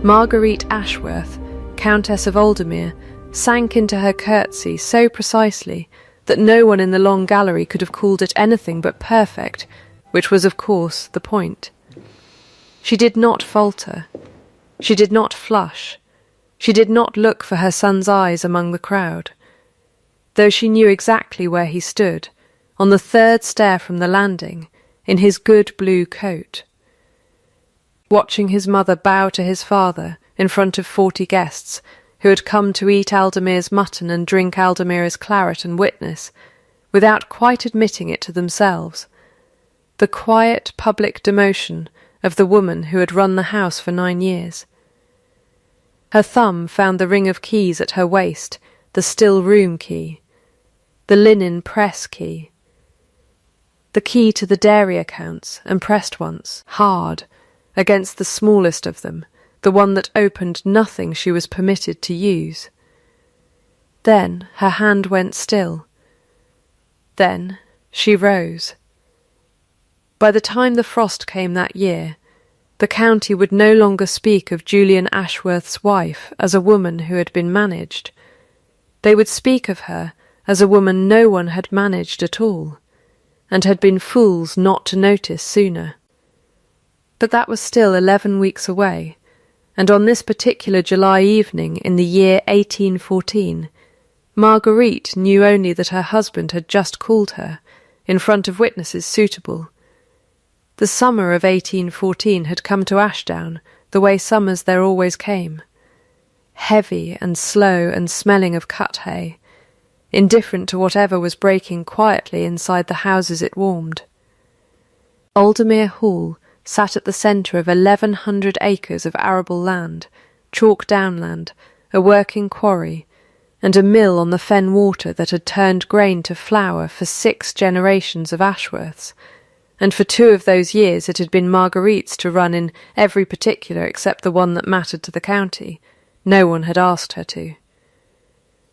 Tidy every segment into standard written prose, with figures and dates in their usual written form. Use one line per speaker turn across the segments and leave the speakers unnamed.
Marguerite Ashworth, Countess of Aldermere, sank into her curtsy so precisely that no one in the long gallery could have called it anything but perfect, which was, of course, the point. She did not falter. She did not flush. She did not look for her son's eyes among the crowd, though she knew exactly where he stood, on the third stair from the landing, in his good blue coat. Watching his mother bow to his father in front of 40 guests who had come to eat Aldermere's mutton and drink Aldermere's claret and witness, without quite admitting it to themselves, the quiet public demotion of the woman who had run the house for 9 years. Her thumb found the ring of keys at her waist, the still room key, the linen press key, the key to the dairy accounts, and pressed once, hard, against the smallest of them, the one that opened nothing she was permitted to use. Then her hand went still. Then she rose. By the time the frost came that year, the county would no longer speak of Julian Ashworth's wife as a woman who had been managed. They would speak of her as a woman no one had managed at all, and had been fools not to notice sooner. But that was still 11 weeks away, and on this particular July evening in the year 1814, Marguerite knew only that her husband had just called her, in front of witnesses suitable. The summer of 1814 had come to Ashdown the way summers there always came, heavy and slow and smelling of cut hay, indifferent to whatever was breaking quietly inside the houses it warmed. Aldermere Hall sat at the centre of 1,100 acres of arable land, chalk downland, a working quarry, and a mill on the fen water that had turned grain to flour for 6 generations of Ashworths, and for 2 of those years it had been Marguerite's to run in every particular except the one that mattered to the county. No one had asked her to.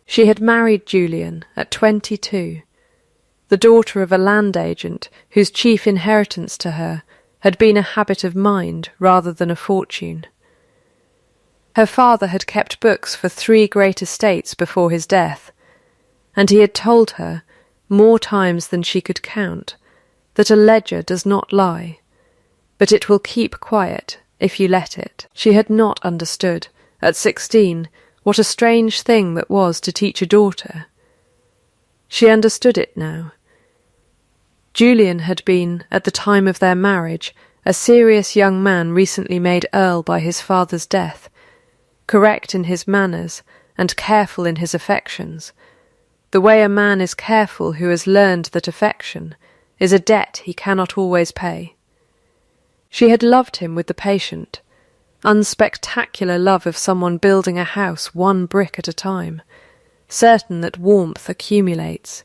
She had married Julian at 22, the daughter of a land agent whose chief inheritance to her had been a habit of mind rather than a fortune. Her father had kept books for 3 great estates before his death, and he had told her, more times than she could count, that a ledger does not lie, but it will keep quiet if you let it. She had not understood, at 16, what a strange thing that was to teach a daughter. She understood it now. Julian had been, at the time of their marriage, a serious young man recently made earl by his father's death, correct in his manners and careful in his affections, the way a man is careful who has learned that affection is a debt he cannot always pay. She had loved him with the patient, unspectacular love of someone building a house 1 brick at a time, certain that warmth accumulates.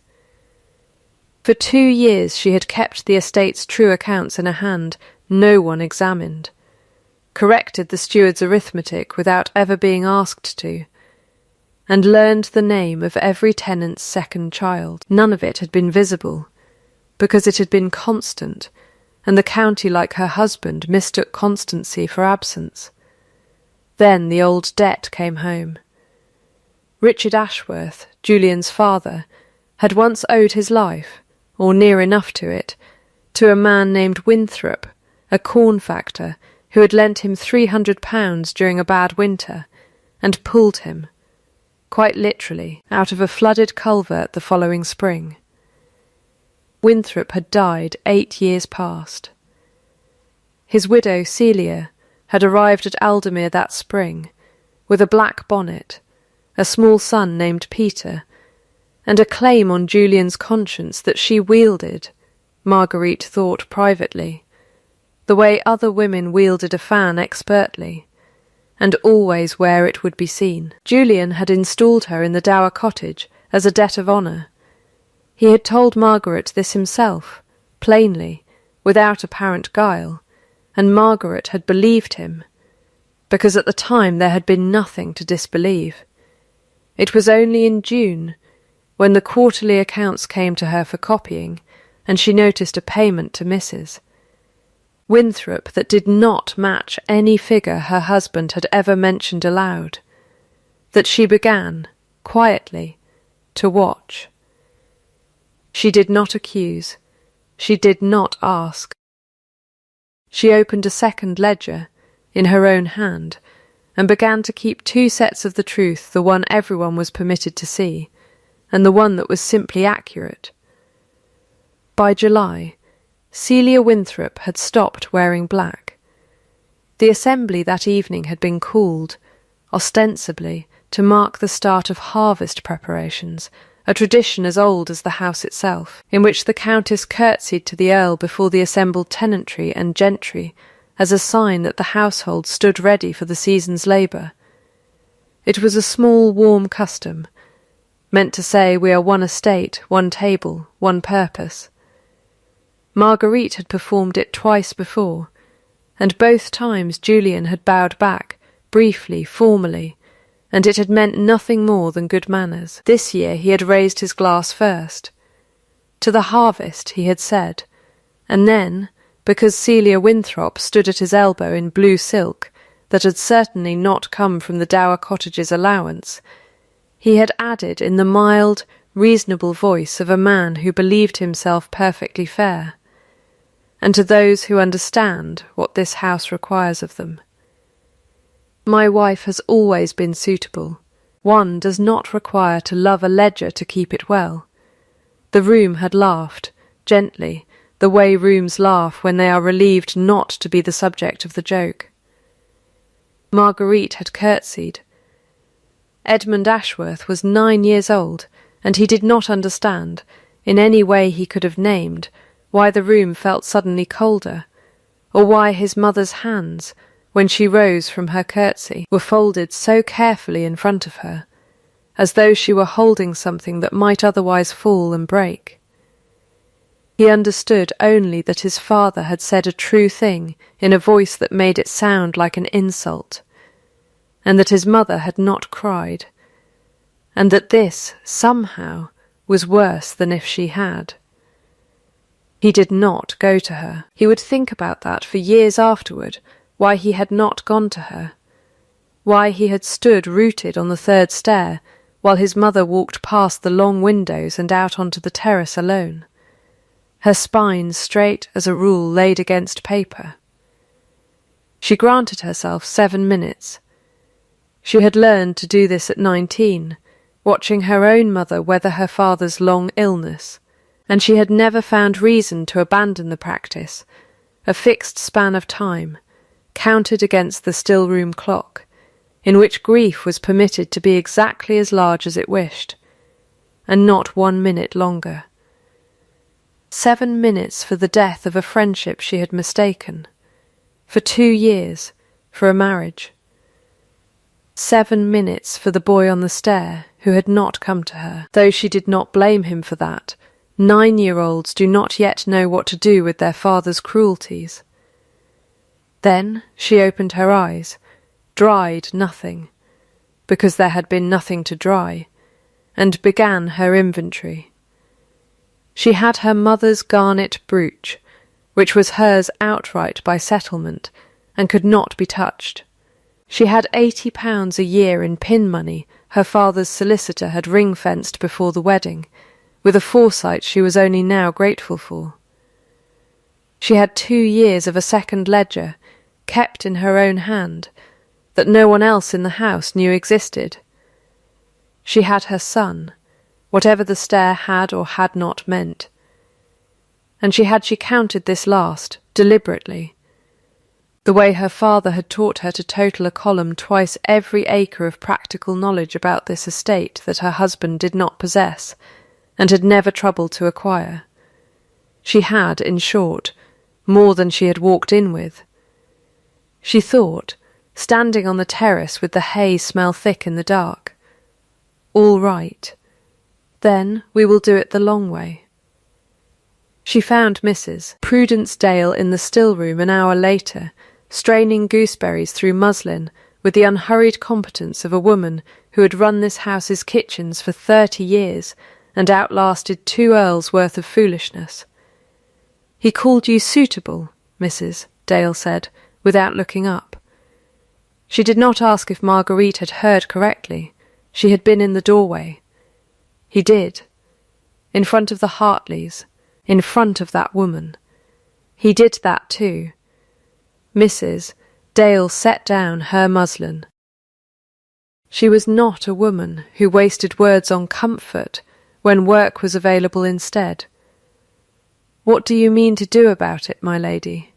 For 2 years she had kept the estate's true accounts in a hand no one examined, corrected the steward's arithmetic without ever being asked to, and learned the name of every tenant's second child. None of it had been visible, because it had been constant, and the county, like her husband, mistook constancy for absence. Then the old debt came home. Richard Ashworth, Julian's father, had once owed his life, or near enough to it, to a man named Winthrop, a corn factor, who had lent him £300 during a bad winter, and pulled him, quite literally, out of a flooded culvert the following spring. Winthrop had died 8 years past. His widow, Celia, had arrived at Aldermere that spring, with a black bonnet, a small son named Peter, and a claim on Julian's conscience that she wielded, Marguerite thought privately, the way other women wielded a fan expertly, and always where it would be seen. Julian had installed her in the dower cottage as a debt of honour. He had told Margaret this himself, plainly, without apparent guile, and Margaret had believed him, because at the time there had been nothing to disbelieve. It was only in June, when the quarterly accounts came to her for copying, and she noticed a payment to Mrs. Winthrop that did not match any figure her husband had ever mentioned aloud, that she began, quietly, to watch. She did not accuse. She did not ask. She opened a second ledger, in her own hand, and began to keep two sets of the truth, the one everyone was permitted to see, and the one that was simply accurate. By July, Celia Winthrop had stopped wearing black. The assembly that evening had been called, ostensibly, to mark the start of harvest preparations, a tradition as old as the house itself, in which the Countess curtsied to the Earl before the assembled tenantry and gentry as a sign that the household stood ready for the season's labour. It was a small, warm custom, meant to say we are one estate, one table, one purpose. Marguerite had performed it twice before, and both times Julian had bowed back, briefly, formally, and it had meant nothing more than good manners. This year he had raised his glass first. To the harvest, he had said, and then, because Celia Winthrop stood at his elbow in blue silk that had certainly not come from the Dower Cottage's allowance, he had added in the mild, reasonable voice of a man who believed himself perfectly fair, and to those who understand what this house requires of them. My wife has always been suitable. One does not require to love a ledger to keep it well. The room had laughed, gently, the way rooms laugh when they are relieved not to be the subject of the joke. Marguerite had curtsied. Edmund Ashworth was 9 years old, and he did not understand, in any way he could have named, why the room felt suddenly colder, or why his mother's hands, when she rose from her curtsy, were folded so carefully in front of her, as though she were holding something that might otherwise fall and break. He understood only that his father had said a true thing in a voice that made it sound like an insult, and that his mother had not cried, and that this, somehow, was worse than if she had. He did not go to her. He would think about that for years afterward, why he had not gone to her, why he had stood rooted on the third stair while his mother walked past the long windows and out onto the terrace alone, her spine straight as a rule laid against paper. She granted herself 7 minutes. She had learned to do this at 19, watching her own mother weather her father's long illness, and she had never found reason to abandon the practice, a fixed span of time, counted against the still-room clock, in which grief was permitted to be exactly as large as it wished, and not 1 minute longer. 7 minutes for the death of a friendship she had mistaken, for 2 years, for a marriage. 7 minutes for the boy on the stair who had not come to her, though she did not blame him for that. 9-year-olds do not yet know what to do with their father's cruelties. Then she opened her eyes, dried nothing, because there had been nothing to dry, and began her inventory. She had her mother's garnet brooch, which was hers outright by settlement, and could not be touched. She had £80 a year in pin money her father's solicitor had ring-fenced before the wedding, with a foresight she was only now grateful for. She had 2 years of a second ledger, kept in her own hand, that no one else in the house knew existed. She had her son, whatever the stare had or had not meant. And she counted this last, deliberately, the way her father had taught her to total a column twice every acre of practical knowledge about this estate that her husband did not possess, and had never troubled to acquire. She had, in short, more than she had walked in with. She thought, standing on the terrace with the hay smell thick in the dark, all right, then we will do it the long way. She found Mrs. Prudence Dale in the still-room an hour later, straining gooseberries through muslin with the unhurried competence of a woman who had run this house's kitchens for 30 years and outlasted 2 earls' worth of foolishness. "He called you suitable, Mrs., Dale said, without looking up. She did not ask if Marguerite had heard correctly. She had been in the doorway. He did. In front of the Hartleys. In front of that woman. He did that too. Mrs. Dale set down her muslin. She was not a woman who wasted words on comfort when work was available instead. What do you mean to do about it, my lady?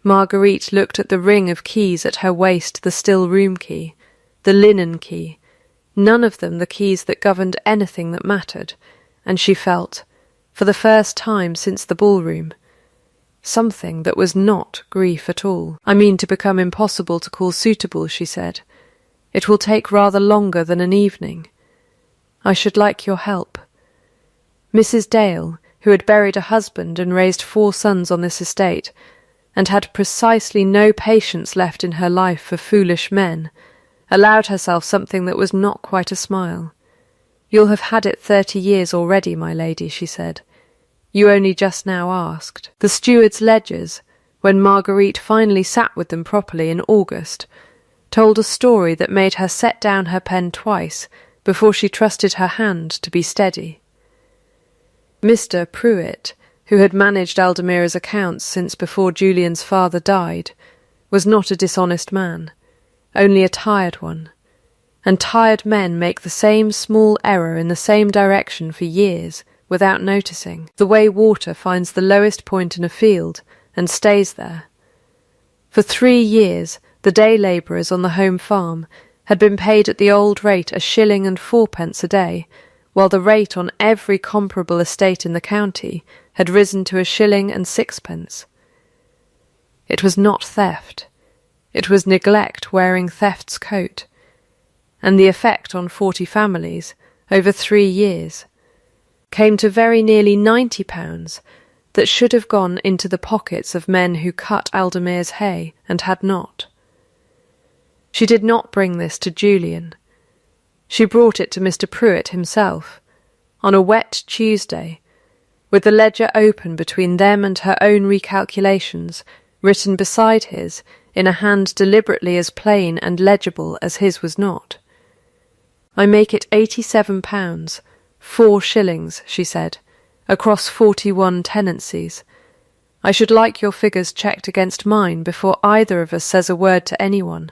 Marguerite looked at the ring of keys at her waist, the still room key, the linen key, none of them the keys that governed anything that mattered, and she felt, for the first time since the ballroom, something that was not grief at all. I mean to become impossible to call suitable, she said. It will take rather longer than an evening. I should like your help. Mrs. Dale, who had buried a husband and raised 4 sons on this estate, and had precisely no patience left in her life for foolish men, allowed herself something that was not quite a smile. You'll have had it 30 years already, my lady, she said. You only just now asked. The steward's ledgers, when Marguerite finally sat with them properly in August, told a story that made her set down her pen twice before she trusted her hand to be steady. Mr. Pruitt, who had managed Aldemira's accounts since before Julian's father died, was not a dishonest man, only a tired one, and tired men make the same small error in the same direction for years without noticing, the way water finds the lowest point in a field and stays there. For 3 years the day labourers on the home farm had been paid at the old rate 1 shilling and 4pence a day, while the rate on every comparable estate in the county had risen to 1 shilling and 6pence. It was not theft. It was neglect wearing theft's coat, and the effect on 40 families, over 3 years, came to very nearly £90 that should have gone into the pockets of men who cut Aldemire's hay and had not. She did not bring this to Julian. She brought it to Mr. Pruitt himself, on a wet Tuesday, with the ledger open between them and her own recalculations, written beside his, in a hand deliberately as plain and legible as his was not. I make it £87, 4 shillings, she said, across 41 tenancies. I should like your figures checked against mine before either of us says a word to anyone.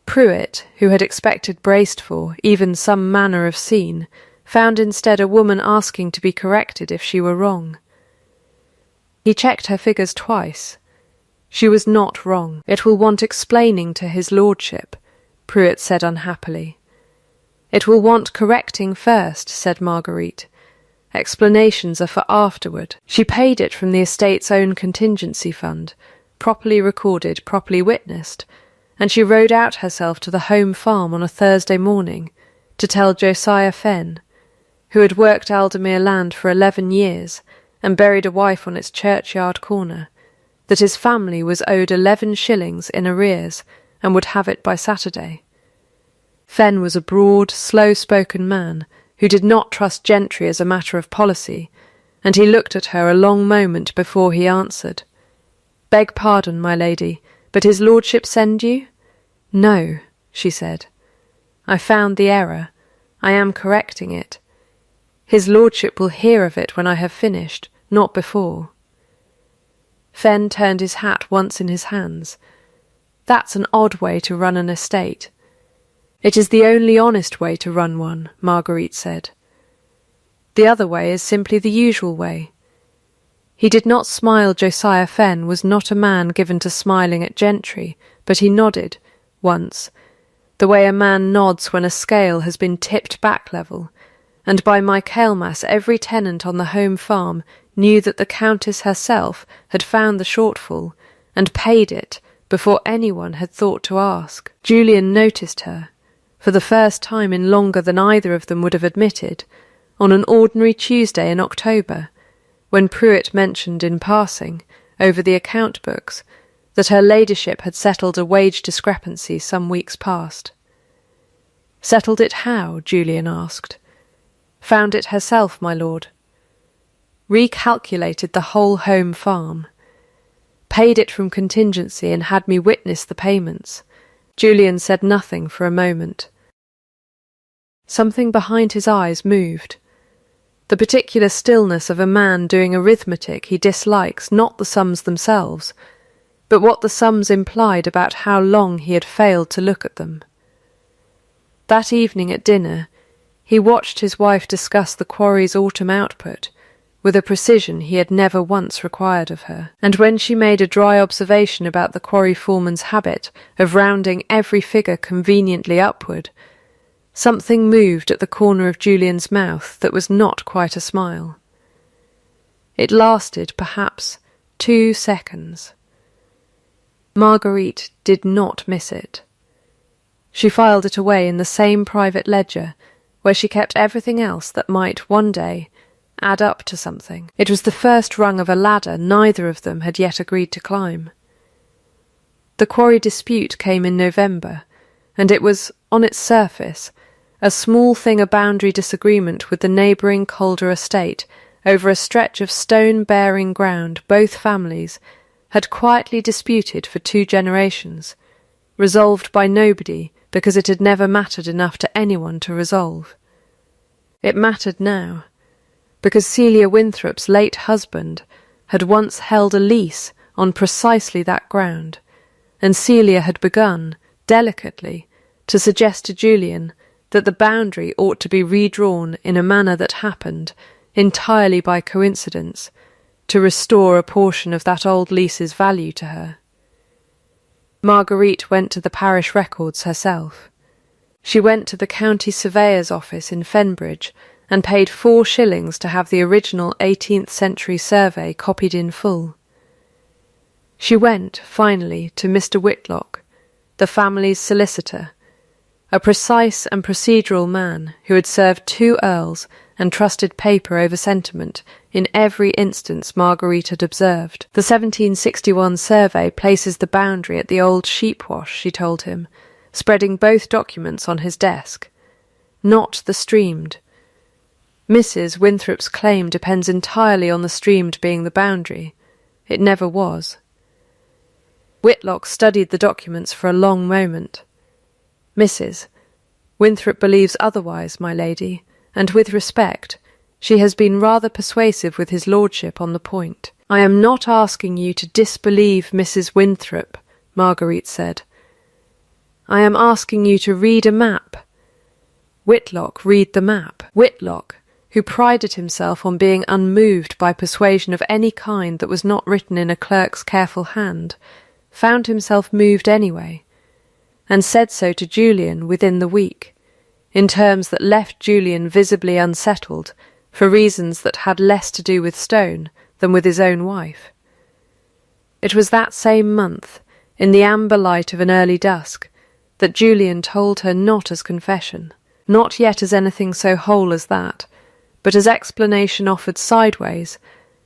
Pruitt, who had expected braced for even some manner of scene, found instead a woman asking to be corrected if she were wrong. He checked her figures twice. She was not wrong. It will want explaining to his lordship, Pruitt said unhappily. It will want correcting first, said Marguerite. Explanations are for afterward. She paid it from the estate's own contingency fund, properly recorded, properly witnessed, and she rode out herself to the home farm on a Thursday morning to tell Josiah Fenn, who had worked Aldemire land for 11 years and buried a wife on its churchyard corner, that his family was owed 11 shillings in arrears and would have it by Saturday. Fenn was a broad, slow-spoken man who did not trust gentry as a matter of policy, and he looked at her a long moment before he answered. "Beg pardon, my lady, but his lordship send you?" "No," she said. "I found the error. I am correcting it. His lordship will hear of it when I have finished, not before." Fenn turned his hat once in his hands. "That's an odd way to run an estate." "It is the only honest way to run one," Marguerite said. "The other way is simply the usual way." He did not smile. Josiah Fenn was not a man given to smiling at gentry, but he nodded, once, the way a man nods when a scale has been tipped back level, and by Michaelmas every tenant on the home farm knew that the Countess herself had found the shortfall, and paid it before anyone had thought to ask. Julian noticed her, for the first time in longer than either of them would have admitted, on an ordinary Tuesday in October, when Pruitt mentioned in passing, over the account books, that her ladyship had settled a wage discrepancy some weeks past. "Settled it how?" Julian asked. "Found it herself, my lord. Recalculated the whole home farm. paid it from contingency and had me witness the payments. Julian said nothing for a moment. Something behind his eyes moved. The particular stillness of a man doing arithmetic he dislikes, not the sums themselves, but what the sums implied about how long he had failed to look at them. That evening at dinner, he watched his wife discuss the quarry's autumn output with a precision he had never once required of her, and when she made a dry observation about the quarry foreman's habit of rounding every figure conveniently upward, something moved at the corner of Julian's mouth that was not quite a smile. It lasted perhaps 2 seconds. Marguerite did not miss it. She filed it away in the same private ledger where she kept everything else that might one day add up to something. It was the first rung of a ladder neither of them had yet agreed to climb. The quarry dispute came in November, and it was, on its surface, a small thing, a boundary disagreement with the neighbouring Calder estate over a stretch of stone-bearing ground both families had quietly disputed for 2 generations, resolved by nobody because it had never mattered enough to anyone to resolve. It mattered now, because Celia Winthrop's late husband had once held a lease on precisely that ground, and Celia had begun, delicately, to suggest to Julian that the boundary ought to be redrawn in a manner that happened, entirely by coincidence, to restore a portion of that old lease's value to her. Marguerite went to the parish records herself. She went to the county surveyor's office in Fenbridge and paid 4 shillings to have the original 18th century survey copied in full. She went, finally, to Mr. Whitlock, the family's solicitor, a precise and procedural man who had served 2 earls and trusted paper over sentiment in every instance Marguerite had observed. The 1761 survey places the boundary at the old sheep-wash, she told him, spreading both documents on his desk. Not the streamed. Mrs. Winthrop's claim depends entirely on the streamed being the boundary. It never was. Whitlock studied the documents for a long moment. Mrs. Winthrop believes otherwise, my lady, and with respect, she has been rather persuasive with his lordship on the point. I am not asking you to disbelieve Mrs. Winthrop, Marguerite said. I am asking you to read a map. Whitlock read the map. Whitlock, who prided himself on being unmoved by persuasion of any kind that was not written in a clerk's careful hand, found himself moved anyway, and said so to Julian within the week, in terms that left Julian visibly unsettled for reasons that had less to do with Stone than with his own wife. It was that same month, in the amber light of an early dusk, that Julian told her not as confession, not yet as anything so whole as that, but as explanation offered sideways,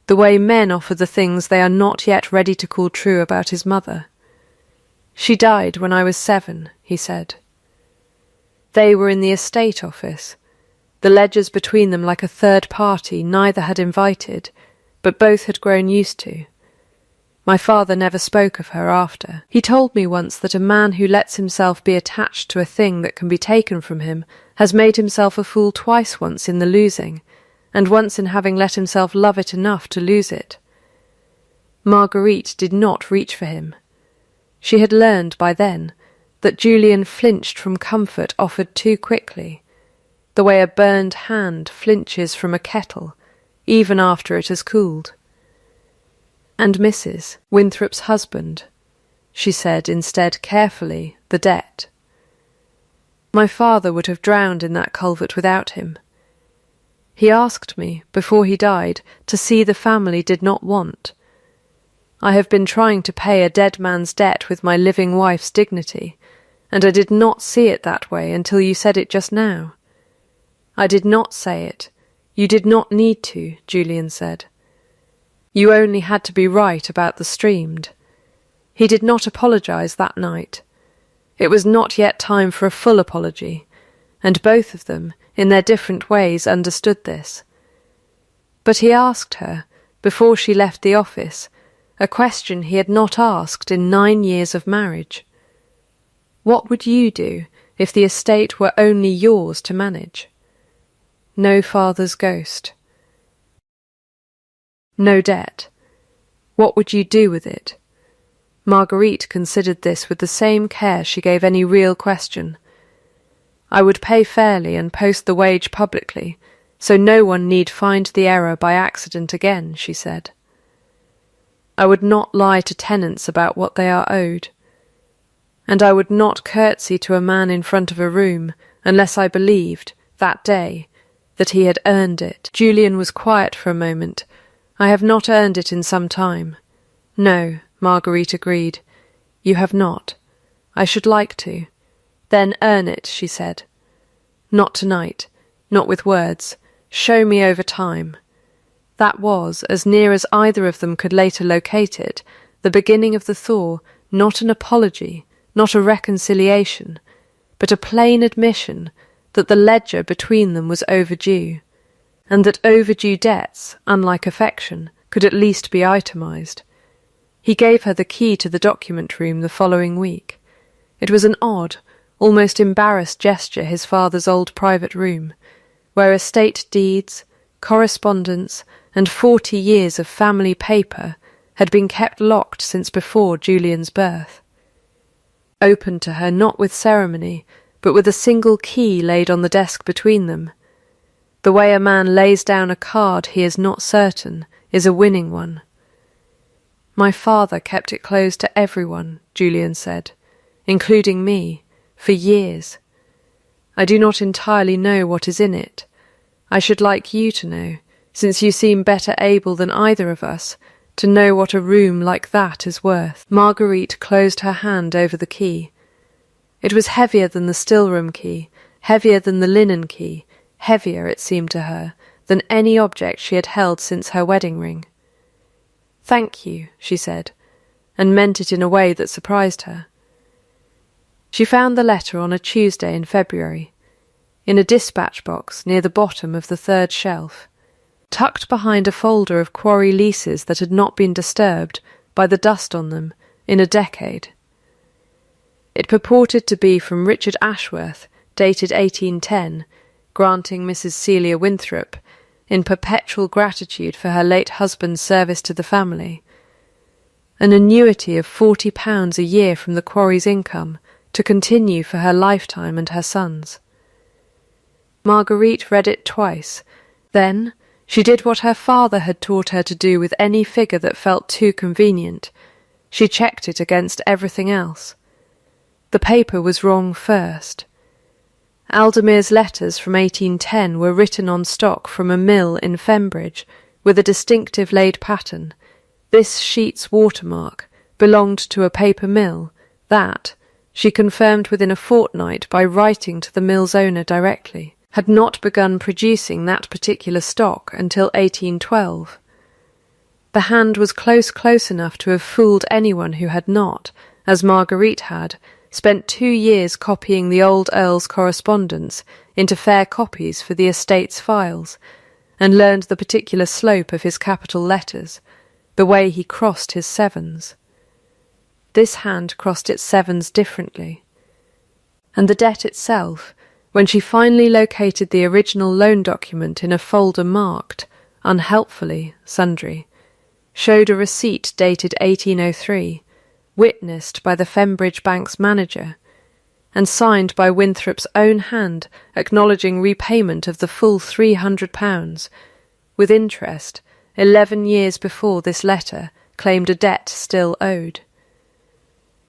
the way men offer the things they are not yet ready to call true about his mother. She died when I was 7, he said. They were in the estate office, the ledgers between them like a third party neither had invited, but both had grown used to. My father never spoke of her after. He told me once that a man who lets himself be attached to a thing that can be taken from him has made himself a fool twice, once in the losing, and once in having let himself love it enough to lose it. Marguerite did not reach for him. She had learned by then that Julian flinched from comfort offered too quickly, the way a burned hand flinches from a kettle, even after it has cooled. And Mrs. Winthrop's husband, she said instead carefully, the debt. My father would have drowned in that culvert without him. He asked me, before he died, to see the family did not want. I have been trying to pay a dead man's debt with my living wife's dignity, and I did not see it that way until you said it just now. I did not say it. You did not need to, Julian said. You only had to be right about the streamed. He did not apologize that night. It was not yet time for a full apology, and both of them, in their different ways, understood this. But he asked her, before she left the office, a question he had not asked in 9 years of marriage. What would you do if the estate were only yours to manage? No father's ghost. No debt. What would you do with it? Marguerite considered this with the same care she gave any real question. I would pay fairly and post the wage publicly, so no one need find the error by accident again, she said. I would not lie to tenants about what they are owed. And I would not curtsy to a man in front of a room unless I believed, that day, that he had earned it. Julian was quiet for a moment. I have not earned it in some time. No, Marguerite agreed. You have not. I should like to. Then earn it, she said. Not tonight, not with words. Show me over time. That was, as near as either of them could later locate it, the beginning of the thaw, not an apology, not a reconciliation, but a plain admission that the ledger between them was overdue, and that overdue debts, unlike affection, could at least be itemized. He gave her the key to the document room the following week. It was an odd, almost embarrassed gesture, his father's old private room, where estate deeds, correspondence, and 40 years of family paper had been kept locked since before Julian's birth. Opened to her not with ceremony, but with a single key laid on the desk between them. The way a man lays down a card he is not certain is a winning one. My father kept it closed to everyone, Julian said, including me, for years. I do not entirely know what is in it. I should like you to know, since you seem better able than either of us to know what a room like that is worth. Marguerite closed her hand over the key. It was heavier than the still-room key, heavier than the linen key, heavier, it seemed to her, than any object she had held since her wedding ring. "Thank you," she said, and meant it in a way that surprised her. She found the letter on a Tuesday in February, in a dispatch box near the bottom of the third shelf, tucked behind a folder of quarry leases that had not been disturbed by the dust on them in a decade. It purported to be from Richard Ashworth, dated 1810, granting Mrs. Celia Winthrop, in perpetual gratitude for her late husband's service to the family, an annuity of £40 a year from the quarry's income to continue for her lifetime and her son's. Marguerite read it twice. Then she did what her father had taught her to do with any figure that felt too convenient. She checked it against everything else. The paper was wrong first. Aldermere's letters from 1810 were written on stock from a mill in Fembridge, with a distinctive laid pattern. This sheet's watermark belonged to a paper mill that, she confirmed within a fortnight by writing to the mill's owner directly, had not begun producing that particular stock until 1812. The hand was close enough to have fooled anyone who had not, as Marguerite had, spent 2 years copying the old Earl's correspondence into fair copies for the estate's files, and learned the particular slope of his capital letters, the way he crossed his sevens. This hand crossed its sevens differently. And the debt itself, when she finally located the original loan document in a folder marked, unhelpfully, sundry, showed a receipt dated 1803, witnessed by the Fembridge Bank's manager, and signed by Winthrop's own hand, acknowledging repayment of the full £300, with interest, 11 years before this letter claimed a debt still owed.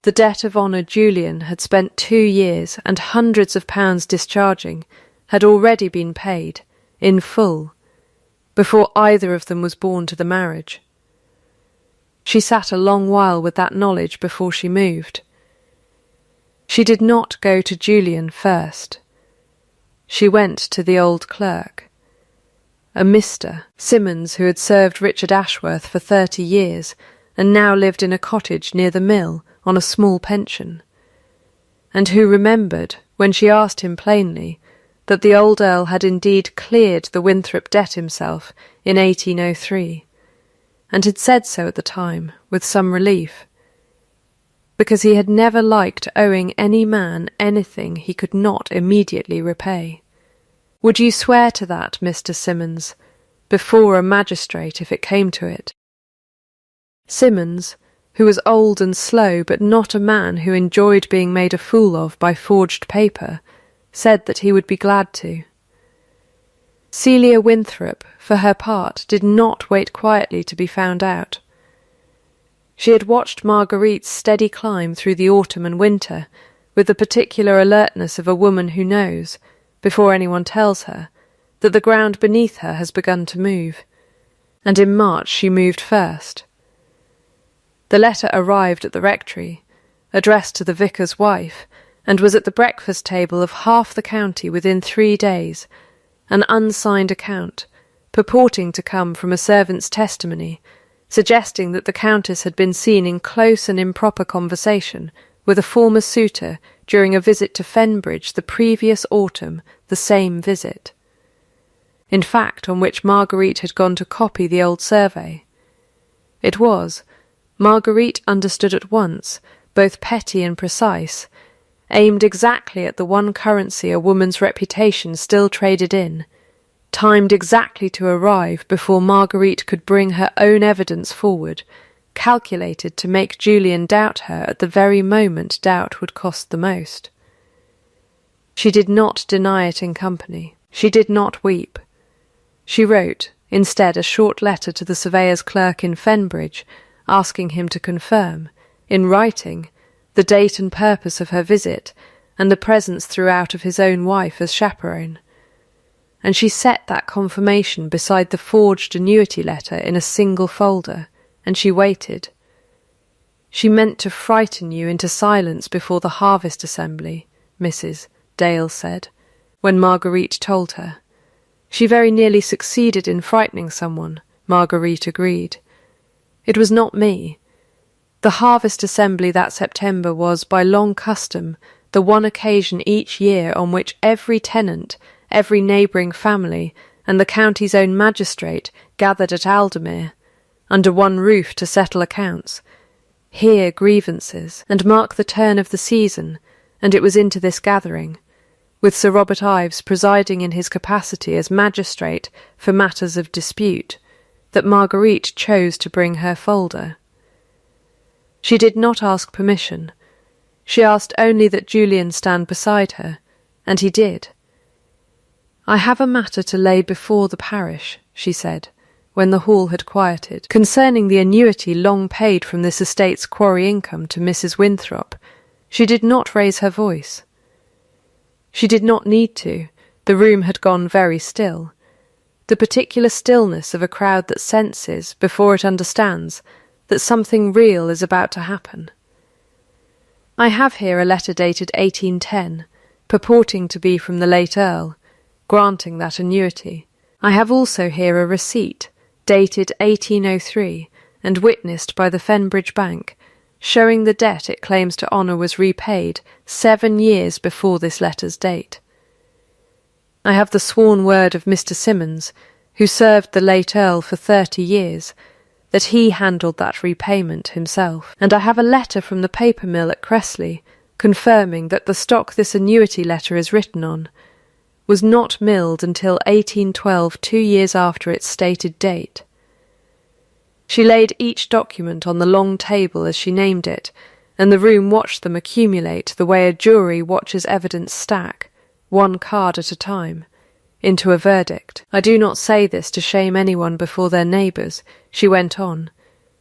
The debt of honour Julian had spent 2 years and hundreds of pounds discharging had already been paid, in full, before either of them was born to the marriage. She sat a long while with that knowledge before she moved. She did not go to Julian first. She went to the old clerk, a Mr. Simmons who had served Richard Ashworth for 30 years and now lived in a cottage near the mill on a small pension, and who remembered, when she asked him plainly, that the old Earl had indeed cleared the Winthrop debt himself in 1803, and had said so at the time, with some relief, because he had never liked owing any man anything he could not immediately repay. "Would you swear to that, Mr. Simmons, before a magistrate if it came to it?" Simmons, who was old and slow but not a man who enjoyed being made a fool of by forged paper, said that he would be glad to. Celia Winthrop, for her part, did not wait quietly to be found out. She had watched Marguerite's steady climb through the autumn and winter with the particular alertness of a woman who knows, before anyone tells her, that the ground beneath her has begun to move, and in March she moved first. The letter arrived at the rectory, addressed to the vicar's wife, and was at the breakfast table of half the county within 3 days, an unsigned account, purporting to come from a servant's testimony, suggesting that the Countess had been seen in close and improper conversation with a former suitor during a visit to Fenbridge the previous autumn, the same visit, in fact, on which Marguerite had gone to copy the old survey. It was, Marguerite understood at once, both petty and precise, aimed exactly at the one currency a woman's reputation still traded in, timed exactly to arrive before Marguerite could bring her own evidence forward, calculated to make Julian doubt her at the very moment doubt would cost the most. She did not deny it in company. She did not weep. She wrote, instead, a short letter to the surveyor's clerk in Fenbridge, asking him to confirm, in writing, the date and purpose of her visit, and the presence throughout of his own wife as chaperone. And she set that confirmation beside the forged annuity letter in a single folder, and she waited. She meant to frighten you into silence before the harvest assembly, Mrs. Dale said, when Marguerite told her. She very nearly succeeded in frightening someone, Marguerite agreed. It was not me. The harvest assembly that September was, by long custom, the one occasion each year on which every tenant, every neighbouring family, and the county's own magistrate gathered at Aldermere, under one roof to settle accounts, hear grievances, and mark the turn of the season, and it was into this gathering, with Sir Robert Ives presiding in his capacity as magistrate for matters of dispute, that Marguerite chose to bring her folder. She did not ask permission. She asked only that Julian stand beside her, and he did. "I have a matter to lay before the parish," she said, when the hall had quieted, "concerning the annuity long paid from this estate's quarry income to Mrs. Winthrop." She did not raise her voice. She did not need to. The room had gone very still. The particular stillness of a crowd that senses, before it understands, that something real is about to happen. "I have here a letter dated 1810, purporting to be from the late Earl, granting that annuity. I have also here a receipt, dated 1803, and witnessed by the Fenbridge Bank, showing the debt it claims to honour was repaid 7 years before this letter's date. I have the sworn word of Mr. Simmons, who served the late Earl for 30 years, that he handled that repayment himself, and I have a letter from the paper mill at Cressley, confirming that the stock this annuity letter is written on was not milled until 1812, 2 years after its stated date." She laid each document on the long table as she named it, and the room watched them accumulate the way a jury watches evidence stack, one card at a time, into a verdict. "I do not say this to shame anyone before their neighbours," she went on,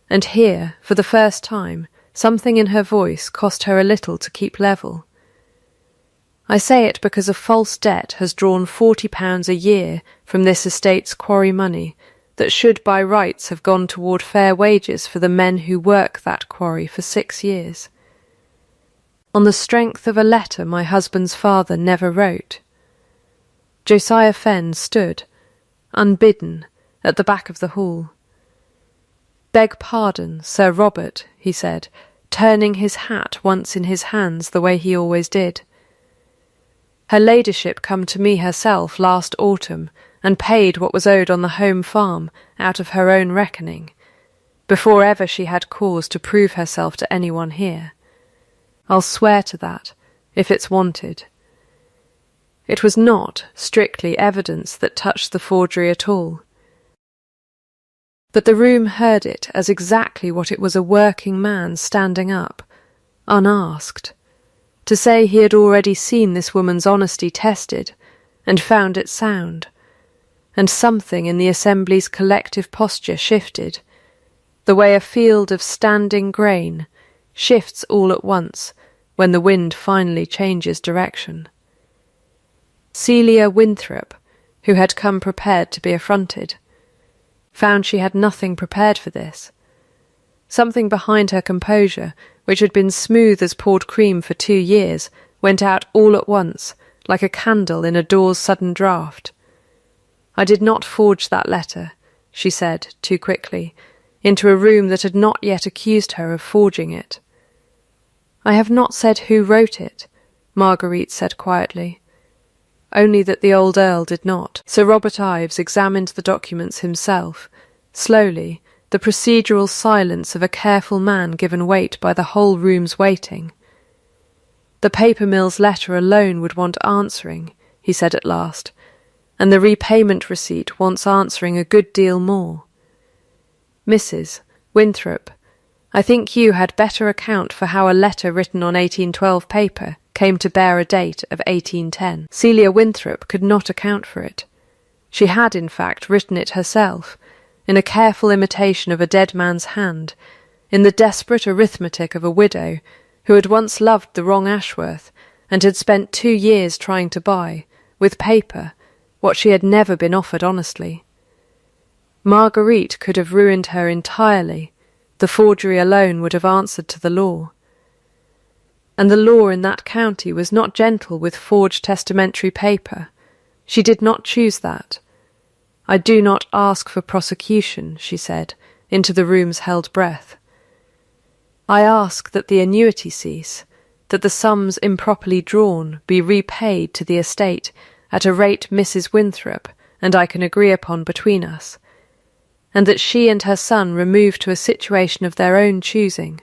and here, for the first time, something in her voice cost her a little to keep level. "I say it because a false debt has drawn £40 a year from this estate's quarry money that should by rights have gone toward fair wages for the men who work that quarry for 6 years. On the strength of a letter my husband's father never wrote." Josiah Fenn stood, unbidden, at the back of the hall. "Beg pardon, Sir Robert," he said, turning his hat once in his hands the way he always did. "Her ladyship come to me herself last autumn, and paid what was owed on the home farm out of her own reckoning. before ever she had cause to prove herself to anyone here. I'll swear to that, if it's wanted. It was not, strictly, evidence that touched the forgery at all. But the room heard it as exactly what it was: a working man standing up, unasked, to say he had already seen this woman's honesty tested and found it sound, and something in the assembly's collective posture shifted, the way a field of standing grain shifts all at once when the wind finally changes direction. Celia Winthrop, who had come prepared to be affronted, found she had nothing prepared for this. Something behind her composure, which had been smooth as poured cream for 2 years, went out all at once, like a candle in a door's sudden draught. "I did not forge that letter," she said, too quickly, into a room that had not yet accused her of forging it. "I have not said who wrote it," Marguerite said quietly. Only that the old Earl did not. Sir Robert Ives examined the documents himself, slowly, the procedural silence of a careful man given weight by the whole room's waiting. "The paper mill's letter alone would want answering," he said at last, "and the repayment receipt wants answering a good deal more. Mrs. Winthrop, I think you had better account for how a letter written on 1812 paper came to bear a date of 1810. Celia Winthrop could not account for it. She had, in fact, written it herself, in a careful imitation of a dead man's hand, in the desperate arithmetic of a widow who had once loved the wrong Ashworth and had spent 2 years trying to buy, with paper, what she had never been offered honestly. Marguerite could have ruined her entirely. The forgery alone would have answered to the law. And the law in that county was not gentle with forged testamentary paper. She did not choose that. "I do not ask for prosecution," she said, into the room's held breath. "I ask that the annuity cease, that the sums improperly drawn be repaid to the estate at a rate Mrs. Winthrop and I can agree upon between us, and that she and her son remove to a situation of their own choosing,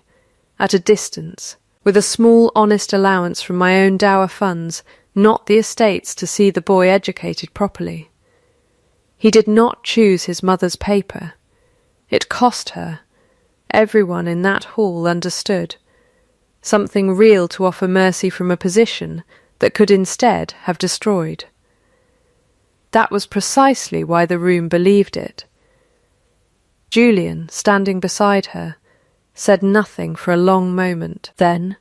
at a distance, with a small honest allowance from my own dower funds, not the estate's, to see the boy educated properly. He did not choose his mother's paper. It cost her. Everyone in that hall understood. Something real to offer mercy from a position that could instead have destroyed. That was precisely why the room believed it. Julian, standing beside her, said nothing for a long moment. Then,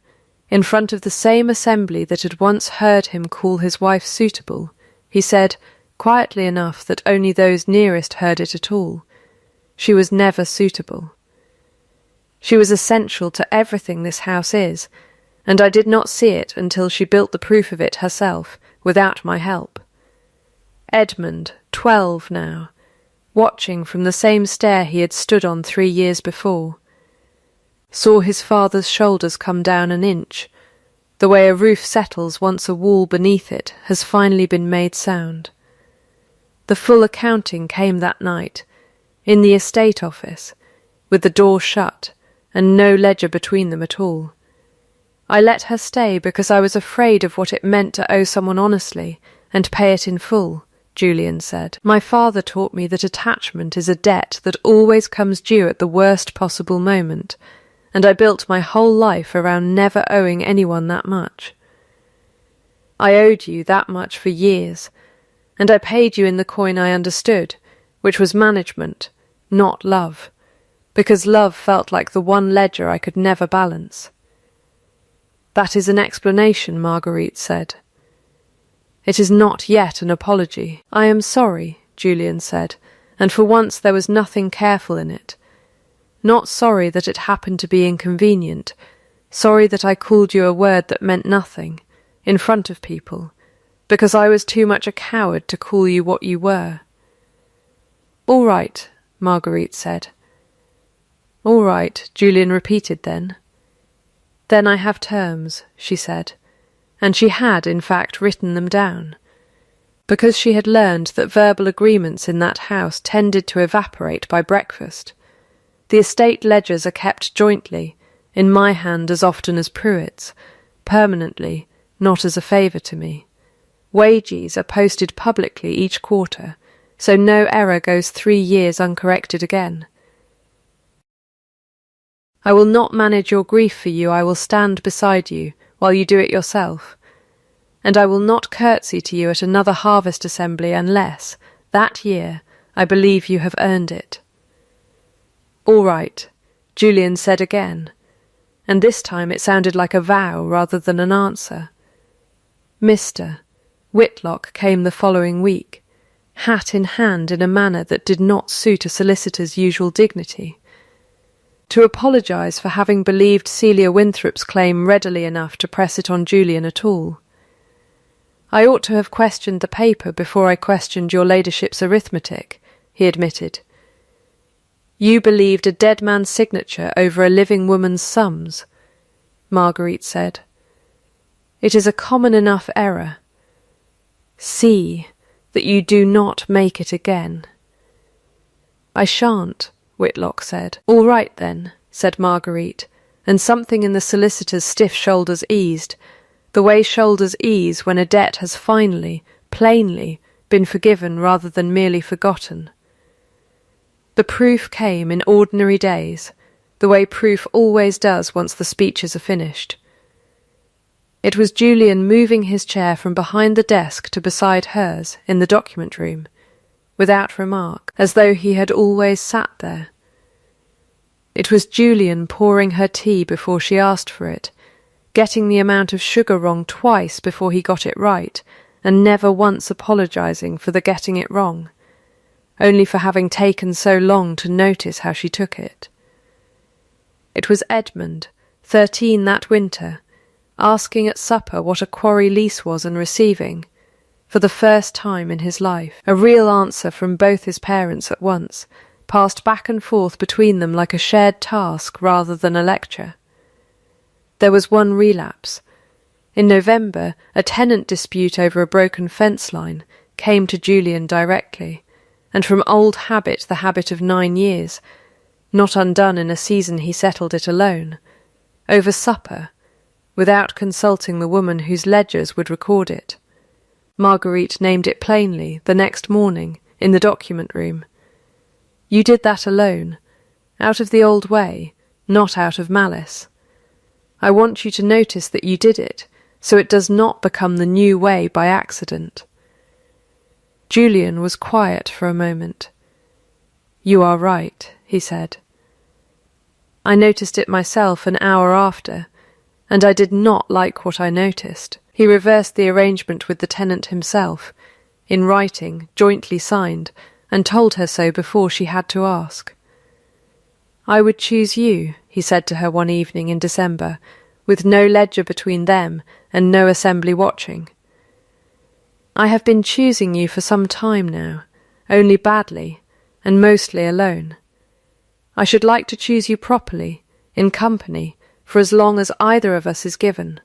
in front of the same assembly that had once heard him call his wife suitable, he said, quietly enough that only those nearest heard it at all, "She was never suitable. She was essential to everything this house is, and I did not see it until she built the proof of it herself, without my help. Edmund, 12 now, watching from the same stair he had stood on 3 years before, saw his father's shoulders come down an inch. The way a roof settles once a wall beneath it has finally been made sound. The full accounting came that night, in the estate office, with the door shut, and no ledger between them at all. I let her stay because I was afraid of what it meant to owe someone honestly, and pay it in full," Julian said. "My father taught me that attachment is a debt that always comes due at the worst possible moment, and I built my whole life around never owing anyone that much. I owed you that much for years, and I paid you in the coin I understood, which was management, not love, because love felt like the one ledger I could never balance." "That is an explanation," Marguerite said. "It is not yet an apology." "I am sorry," Julian said, and for once there was nothing careful in it. "Not sorry that it happened to be inconvenient, sorry that I called you a word that meant nothing, in front of people, because I was too much a coward to call you what you were." "All right," Marguerite said. "All right," Julian repeated then. "Then I have terms," she said, and she had, in fact, written them down, because she had learned that verbal agreements in that house tended to evaporate by breakfast. The estate ledgers are kept jointly, in my hand as often as Pruitt's, permanently, not as a favour to me. Wages are posted publicly each quarter, so no error goes 3 years uncorrected again. I will not manage your grief for you, I will stand beside you while you do it yourself, and I will not curtsy to you at another harvest assembly unless, that year, I believe you have earned it. All right, Julian said again, and this time it sounded like a vow rather than an answer. Mr. Whitlock came the following week, hat in hand in a manner that did not suit a solicitor's usual dignity, to apologise for having believed Celia Winthrop's claim readily enough to press it on Julian at all. I ought to have questioned the paper before I questioned your ladyship's arithmetic, he admitted. You believed a dead man's signature over a living woman's sums, Marguerite said. It is a common enough error. See that you do not make it again. I shan't, Whitlock said. All right, then, said Marguerite, and something in the solicitor's stiff shoulders eased, the way shoulders ease when a debt has finally, plainly, been forgiven rather than merely forgotten. The proof came in ordinary days, the way proof always does once the speeches are finished. It was Julian moving his chair from behind the desk to beside hers in the document room, without remark, as though he had always sat there. It was Julian pouring her tea before she asked for it, getting the amount of sugar wrong twice before he got it right, and never once apologising for the getting it wrong, only for having taken so long to notice how she took it. It was Edmund, 13 that winter, asking at supper what a quarry lease was and receiving, for the first time in his life, a real answer from both his parents at once, passed back and forth between them like a shared task rather than a lecture. There was one relapse. In November, a tenant dispute over a broken fence line came to Julian directly, and from old habit the habit of 9 years, not undone in a season he settled it alone, over supper, without consulting the woman whose ledgers would record it. Marguerite named it plainly the next morning in the document room. You did that alone, out of the old way, not out of malice. I want you to notice that you did it, so it does not become the new way by accident. Julian was quiet for a moment. You are right, he said. I noticed it myself an hour after, and I did not like what I noticed. He reversed the arrangement with the tenant himself, in writing, jointly signed, and told her so before she had to ask. I would choose you, he said to her one evening in December, with no ledger between them and no assembly watching. I have been choosing you for some time now, only badly, and mostly alone. I should like to choose you properly, in company, for as long as either of us is given.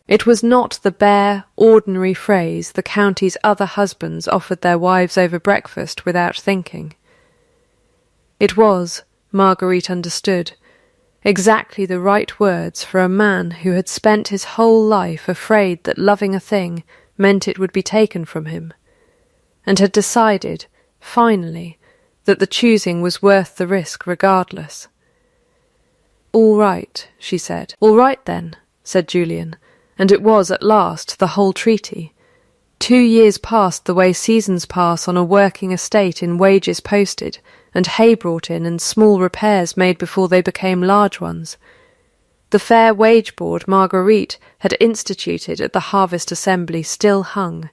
It was not the bare, ordinary phrase the county's other husbands offered their wives over breakfast without thinking. It was, Marguerite understood, exactly the right words for a man who had spent his whole life afraid that loving a thing meant it would be taken from him, and had decided, finally, that the choosing was worth the risk regardless. All right, she said. All right then, said Julian, and it was at last the whole treaty. 2 years passed the way seasons pass on a working estate in wages posted, and hay brought in and small repairs made before they became large ones. The fair wage board Marguerite had instituted at the harvest assembly still hung,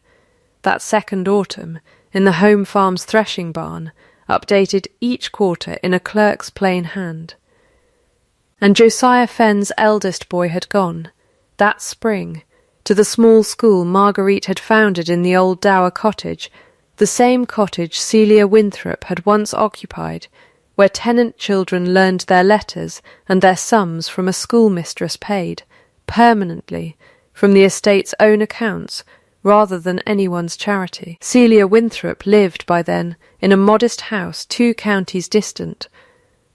that second autumn, in the home farm's threshing barn, updated each quarter in a clerk's plain hand. And Josiah Fenn's eldest boy had gone, that spring, to the small school Marguerite had founded in the old dower cottage, the same cottage Celia Winthrop had once occupied, where tenant children learned their letters and their sums from a schoolmistress paid, permanently, from the estate's own accounts, rather than anyone's charity. Celia Winthrop lived by then in a modest house 2 counties distant,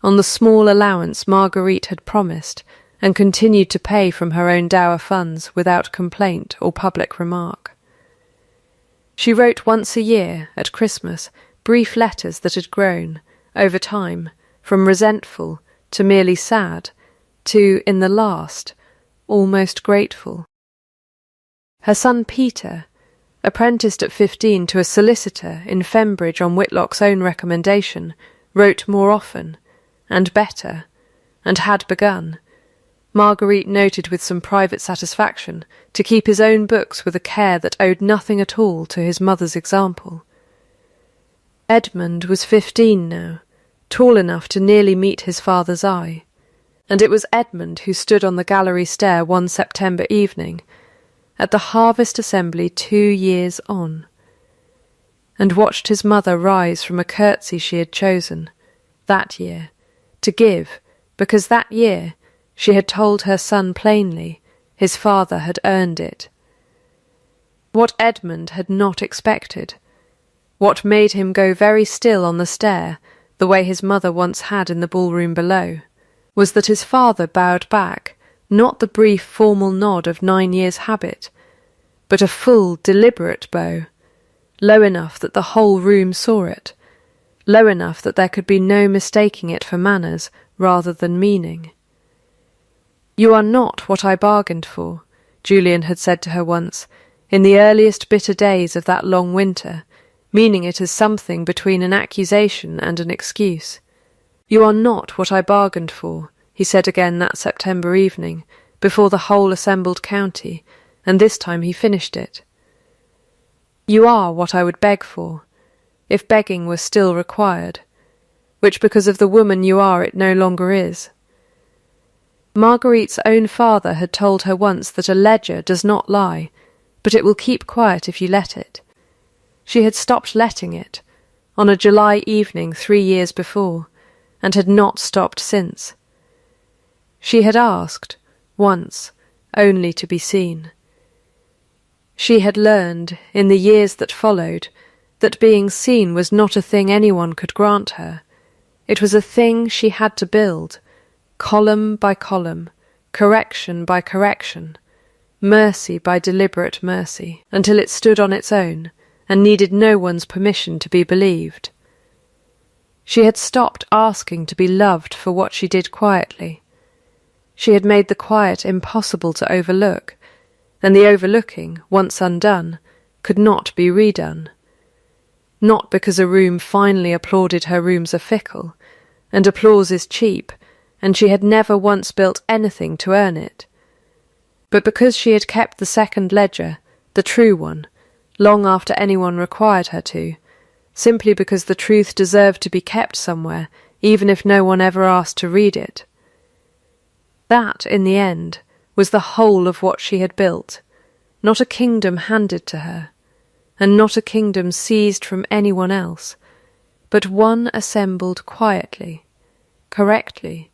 on the small allowance Marguerite had promised and continued to pay from her own dower funds without complaint or public remark. She wrote once a year, at Christmas, brief letters that had grown, over time, from resentful to merely sad, to, in the last, almost grateful. Her son Peter, apprenticed at 15 to a solicitor in Fembridge on Whitlock's own recommendation, wrote more often, and better, and had begun, Marguerite noted with some private satisfaction, to keep his own books with a care that owed nothing at all to his mother's example. Edmund was 15 now, tall enough to nearly meet his father's eye, and it was Edmund who stood on the gallery stair one September evening, at the Harvest Assembly 2 years on, and watched his mother rise from a curtsy she had chosen, that year, to give, because that year she had told her son plainly his father had earned it. What Edmund had not expected, what made him go very still on the stair, the way his mother once had in the ballroom below, was that his father bowed back, not the brief formal nod of 9 years' habit, but a full, deliberate bow, low enough that the whole room saw it, low enough that there could be no mistaking it for manners rather than meaning. "You are not what I bargained for," Julian had said to her once, in the earliest bitter days of that long winter, meaning it as something between an accusation and an excuse. "You are not what I bargained for," he said again that September evening, before the whole assembled county, and this time he finished it. "You are what I would beg for, if begging were still required, which because of the woman you are it no longer is." Marguerite's own father had told her once that a ledger does not lie, but it will keep quiet if you let it. She had stopped letting it, on a July evening 3 years before, and had not stopped since. She had asked, once, only to be seen. She had learned, in the years that followed, that being seen was not a thing anyone could grant her. It was a thing she had to build, column by column, correction by correction, mercy by deliberate mercy, until it stood on its own, and needed no one's permission to be believed. She had stopped asking to be loved for what she did quietly. She had made the quiet impossible to overlook, and the overlooking, once undone, could not be redone. Not because a room finally applauded her rooms are fickle, and applause is cheap, and she had never once built anything to earn it, but because she had kept the second ledger, the true one, long after anyone required her to, simply because the truth deserved to be kept somewhere, even if no one ever asked to read it. That, in the end, was the whole of what she had built, not a kingdom handed to her, and not a kingdom seized from anyone else, but one assembled quietly, correctly,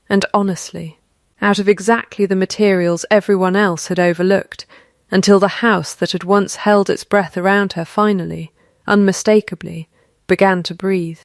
and honestly, out of exactly the materials everyone else had overlooked, until the house that had once held its breath around her finally, unmistakably, began to breathe.